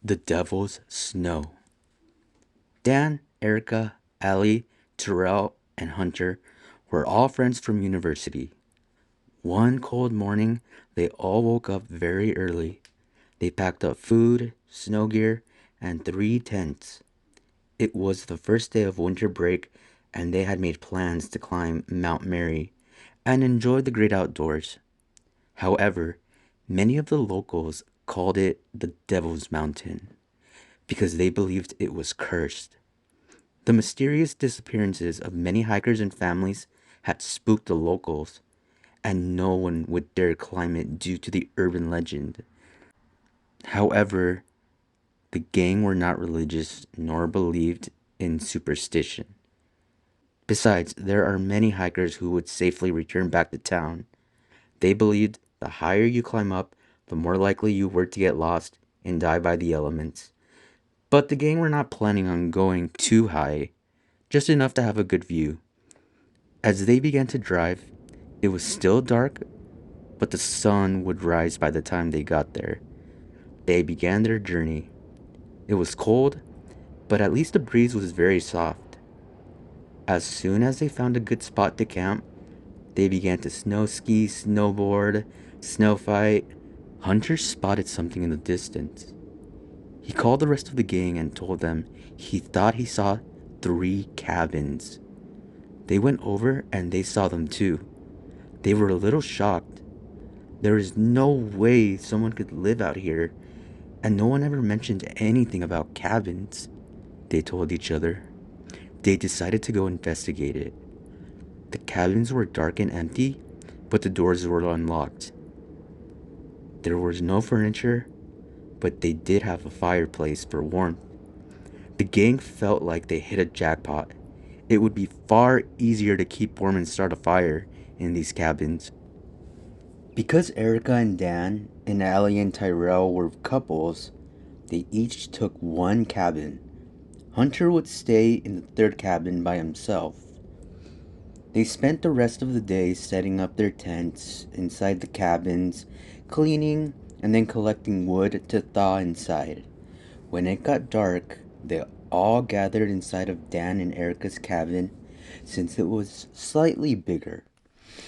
The Devil's Snow. Dan, Erica, Allie, Terrell, and Hunter were all friends from university. One cold morning, they all woke up very early. They packed up food, snow gear, and three tents. It was the first day of winter break, and they had made plans to climb Mount Mary and enjoy the great outdoors. However, many of the locals called it the Devil's Mountain because they believed it was cursed. The mysterious disappearances of many hikers and families had spooked the locals, and no one would dare climb it due to the urban legend. However, the gang were not religious nor believed in superstition. Besides, there are many hikers who would safely return back to town. They believed the higher you climb up, the more likely you were to get lost and die by the elements. But the gang were not planning on going too high, just enough to have a good view. As they began to drive, it was still dark, but the sun would rise by the time they got there. They began their journey. It was cold, but at least the breeze was very soft. As soon as they found a good spot to camp, they began to snow ski, snowboard, snow fight. Hunter spotted something in the distance. He called the rest of the gang and told them he thought he saw three cabins. They went over and they saw them too. They were a little shocked. There is no way someone could live out here, and no one ever mentioned anything about cabins, they told each other. They decided to go investigate it. The cabins were dark and empty, but the doors were unlocked. There was no furniture, but they did have a fireplace for warmth. The gang felt like they hit a jackpot. It would be far easier to keep warm and start a fire in these cabins. Because Erica and Dan and Allie and Tyrell were couples, they each took one cabin. Hunter would stay in the third cabin by himself. They spent the rest of the day setting up their tents inside the cabins, cleaning, and then collecting wood to thaw inside. When it got dark, they all gathered inside of Dan and Erica's cabin since it was slightly bigger.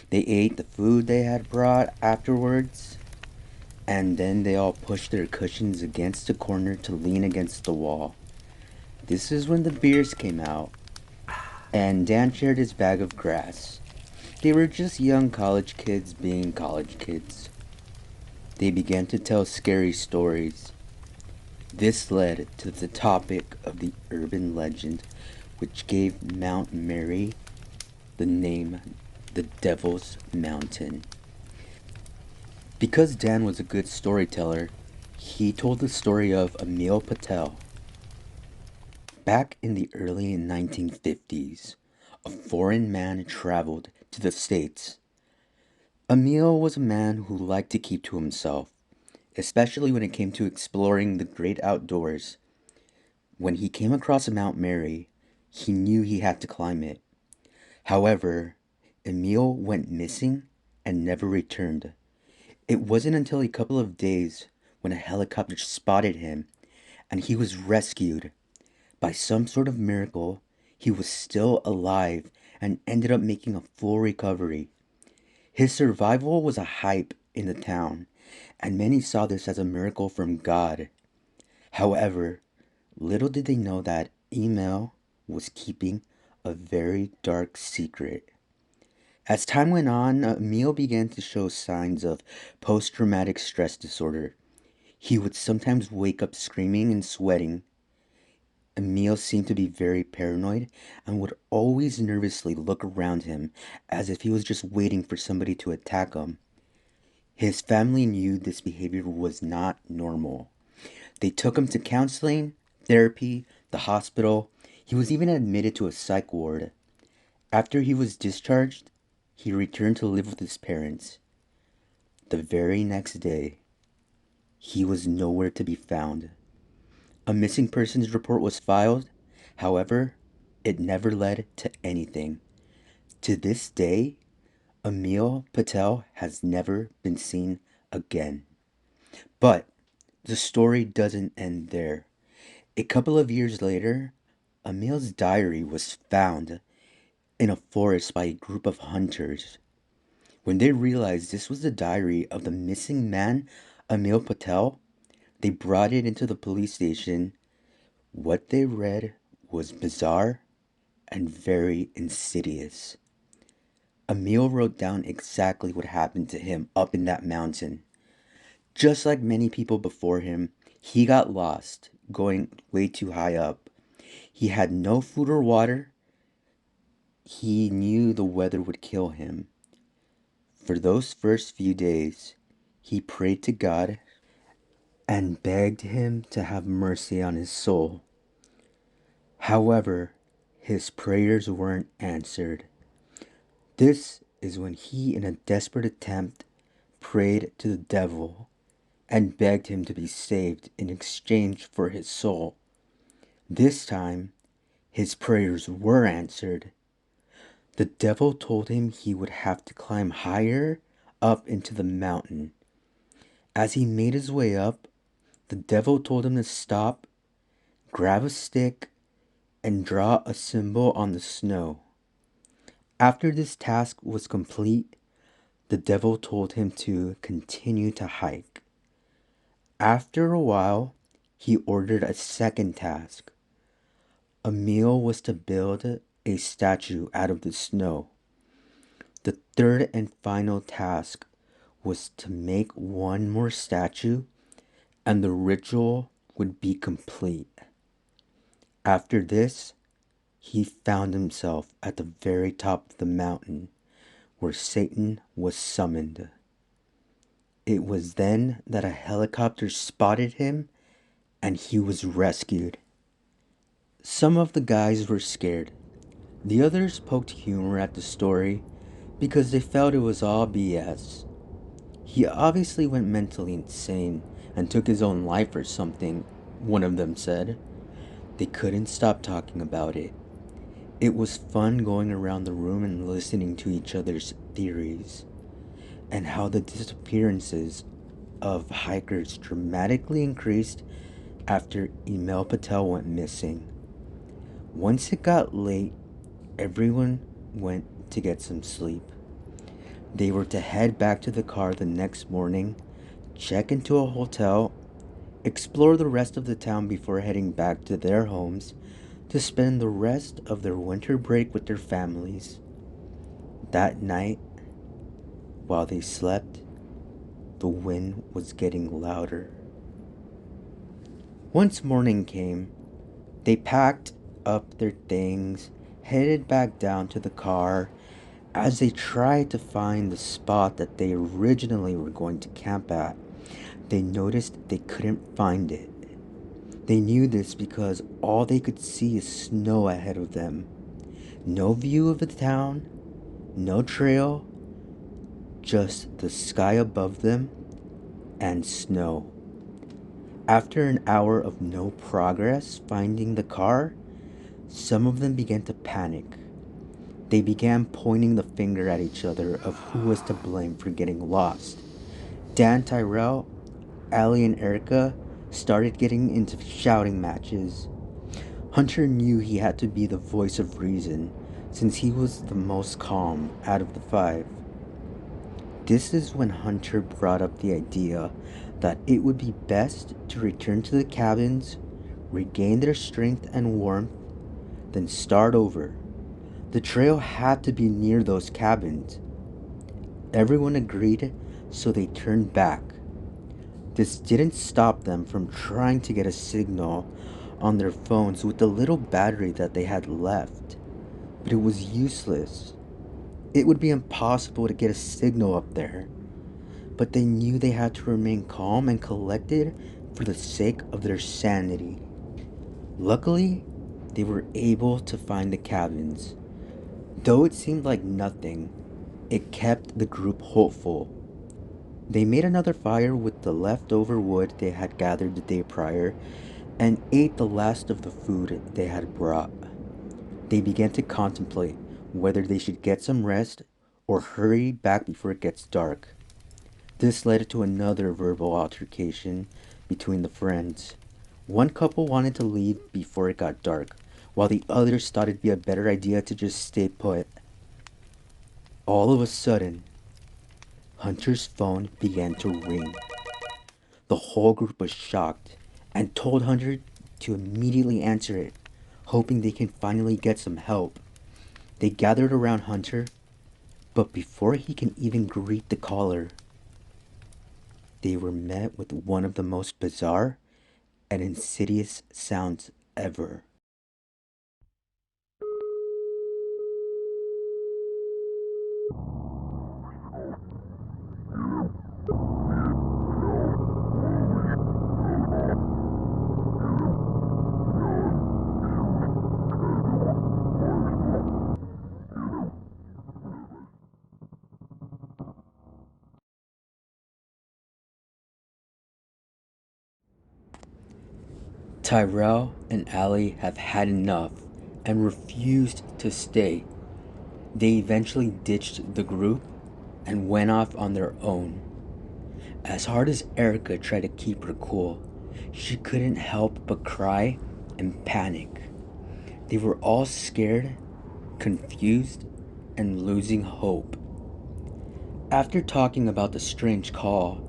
They ate the food they had brought afterwards, and then they all pushed their cushions against a corner to lean against the wall. This is when the beers came out, and Dan shared his bag of grass. They were just young college kids being college kids. They began to tell scary stories. This led to the topic of the urban legend, which gave Mount Mary the name the Devil's Mountain. Because Dan was a good storyteller, he told the story of Emil Patel. Back in the early 1950s, a foreign man traveled to the States. Emil was a man who liked to keep to himself, especially when it came to exploring the great outdoors. When he came across Mount Mary, he knew he had to climb it. However, Emil went missing and never returned. It wasn't until a couple of days when a helicopter spotted him and he was rescued. By some sort of miracle, he was still alive and ended up making a full recovery. His survival was a hype in the town, and many saw this as a miracle from God. However, little did they know that Emil was keeping a very dark secret. As time went on, Emil began to show signs of post traumatic stress disorder. He would sometimes wake up screaming and sweating. Emil seemed to be very paranoid and would always nervously look around him as if he was just waiting for somebody to attack him. His family knew this behavior was not normal. They took him to counseling, therapy, the hospital. He was even admitted to a psych ward. After he was discharged, he returned to live with his parents. The very next day, he was nowhere to be found. A missing persons report was filed. However, it never led to anything. To this day, Emil Patel has never been seen again. But The story doesn't end there. A couple of years later, Emil's diary was found in a forest by a group of hunters. When they realized this was the diary of the missing man, Emil Patel, they brought it into the police station. What they read was bizarre and very insidious. Emil wrote down exactly what happened to him up in that mountain. Just like many people before him, he got lost, going way too high up. He had no food or water. He knew the weather would kill him. For those first few days, he prayed to God and begged him to have mercy on his soul. However, his prayers weren't answered. This is when he, in a desperate attempt, prayed to the devil and begged him to be saved in exchange for his soul. This time, his prayers were answered. The devil told him he would have to climb higher up into the mountain. As he made his way up, the devil told him to stop, grab a stick, and draw a symbol on the snow. After this task was complete, the devil told him to continue to hike. After a while, he ordered a second task. Emil was to build a statue out of the snow. The third and final task was to make one more statue, and the ritual would be complete. After this, he found himself at the very top of the mountain where Satan was summoned. It was then that a helicopter spotted him and he was rescued. Some of the guys were scared. The others poked humor at the story because they felt it was all BS. He obviously went mentally insane and took his own life or something, one of them said. They couldn't stop talking about it. It was fun going around the room and listening to each other's theories, and how the disappearances of hikers dramatically increased after Emil Patel went missing. Once it got late, everyone went to get some sleep. They were to head back to the car the next morning, check into a hotel, explore the rest of the town before heading back to their homes to spend the rest of their winter break with their families. That night, while they slept, the wind was getting louder. Once morning came, they packed up their things, headed back down to the car. As they tried to find the spot that they originally were going to camp at, they noticed they couldn't find it. They knew this because all they could see is snow ahead of them. No view of the town, no trail, just the sky above them and snow. After an hour of no progress finding the car, some of them began to panic. They began pointing the finger at each other of who was to blame for getting lost. Dan Tyrell, Allie, and Erica started getting into shouting matches. Hunter knew he had to be the voice of reason since he was the most calm out of the five. This is when Hunter brought up the idea that it would be best to return to the cabins, regain their strength and warmth, then start over. The trail had to be near those cabins. Everyone agreed, so they turned back. This didn't stop them from trying to get a signal on their phones with the little battery that they had left, but it was useless. It would be impossible to get a signal up there, but they knew they had to remain calm and collected for the sake of their sanity. Luckily, they were able to find the cabins. Though it seemed like nothing, it kept the group hopeful. They made another fire with the leftover wood they had gathered the day prior and ate the last of the food they had brought. They began to contemplate whether they should get some rest or hurry back before it gets dark. This led to another verbal altercation between the friends. One couple wanted to leave before it got dark, while the others thought it'd be a better idea to just stay put. All of a sudden, Hunter's phone began to ring. The whole group was shocked and told Hunter to immediately answer it, hoping they can finally get some help. They gathered around Hunter, but before he can even greet the caller, they were met with one of the most bizarre and insidious sounds ever. Tyrell and Allie have had enough and refused to stay. They eventually ditched the group and went off on their own. As hard as Erica tried to keep her cool, she couldn't help but cry and panic. They were all scared, confused, and losing hope. After talking about the strange call,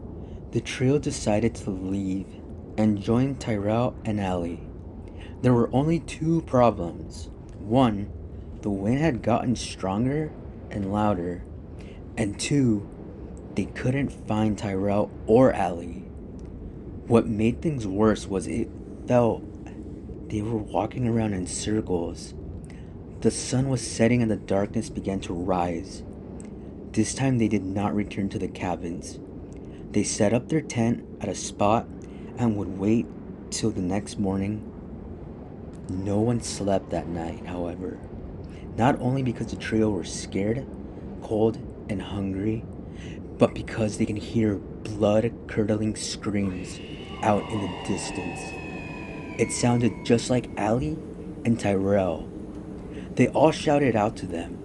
the trio decided to leave and join Tyrell and Allie. There were only two problems. One, the wind had gotten stronger and louder, and two, they couldn't find Tyrell or Allie. What made things worse was it felt they were walking around in circles. The sun was setting and the darkness began to rise. This time they did not return to the cabins. They set up their tent at a spot and would wait till the next morning. No one slept that night, however. Not only because the trio were scared, cold, and hungry, but because they can hear blood-curdling screams out in the distance. It sounded just like Allie and Tyrell. They all shouted out to them,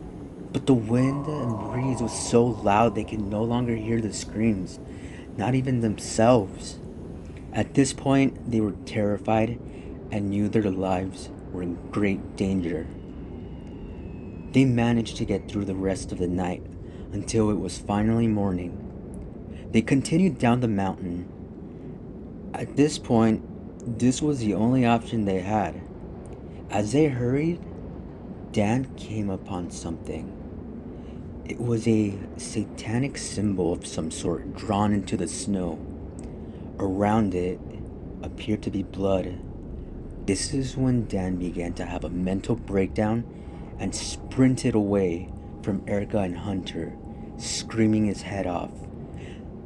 but the wind and breeze was so loud they could no longer hear the screams, not even themselves. At this point, they were terrified and knew their lives were in great danger. They managed to get through the rest of the night until it was finally morning. They continued down the mountain. At this point, this was the only option they had. As they hurried, Dan came upon something. It was a satanic symbol of some sort drawn into the snow. Around it appeared to be blood. This is when Dan began to have a mental breakdown and sprinted away from Erica and Hunter, screaming his head off.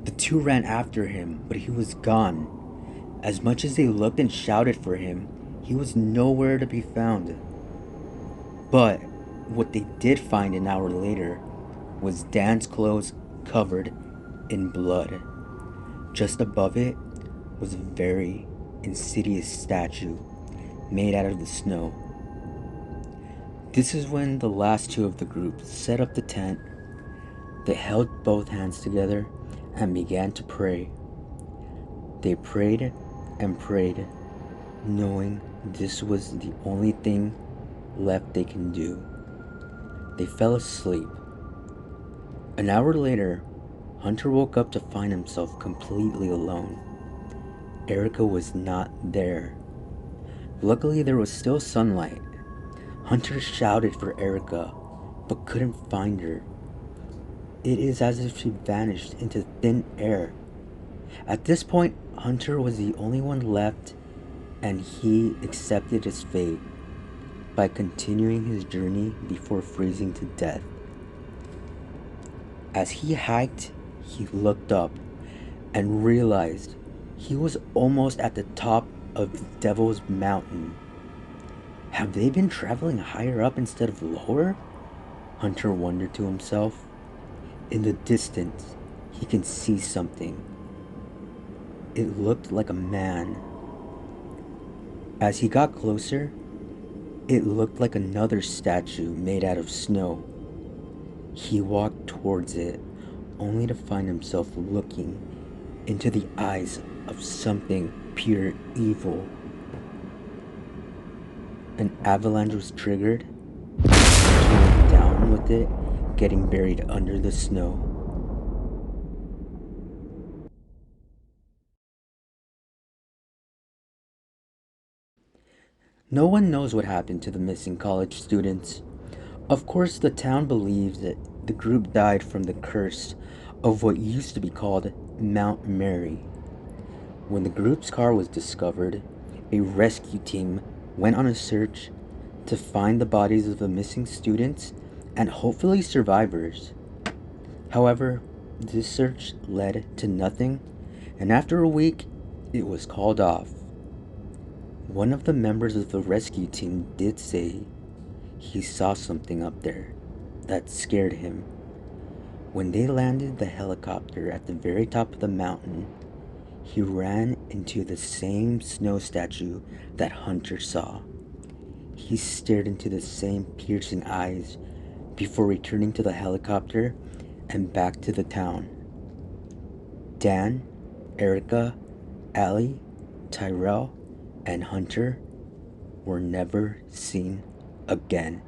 The two ran after him, but he was gone. As much as they looked and shouted for him, he was nowhere to be found. But what they did find an hour later was Dan's clothes covered in blood. Just above it was a very insidious statue made out of the snow. This is when the last two of the group set up the tent. They held both hands together and began to pray. They prayed and prayed, knowing this was the only thing left they can do. They fell asleep. An hour later, Hunter woke up to find himself completely alone. Erica was not there. Luckily, there was still sunlight. Hunter shouted for Erica, but couldn't find her. It is as if she vanished into thin air. At this point, Hunter was the only one left, and he accepted his fate by continuing his journey before freezing to death. As he hiked, he looked up and realized he was almost at the top of the Devil's Mountain. Have they been traveling higher up instead of lower? Hunter wondered to himself. In the distance, he can see something. It looked like a man. As he got closer, it looked like another statue made out of snow. He walked towards it, only to find himself looking into the eyes of something pure evil. An avalanche was triggered, came down with it, getting buried under the snow. No one knows what happened to the missing college students. Of course, the town believes that the group died from the curse of what used to be called Mount Mary. When the group's car was discovered, a rescue team went on a search to find the bodies of the missing students and hopefully survivors. However, this search led to nothing, and after a week, it was called off. One of the members of the rescue team did say he saw something up there that scared him. When they landed the helicopter at the very top of the mountain, he ran into the same snow statue that Hunter saw. He stared into the same piercing eyes before returning to the helicopter and back to the town. Dan, Erica, Allie, Tyrell, and Hunter were never seen again.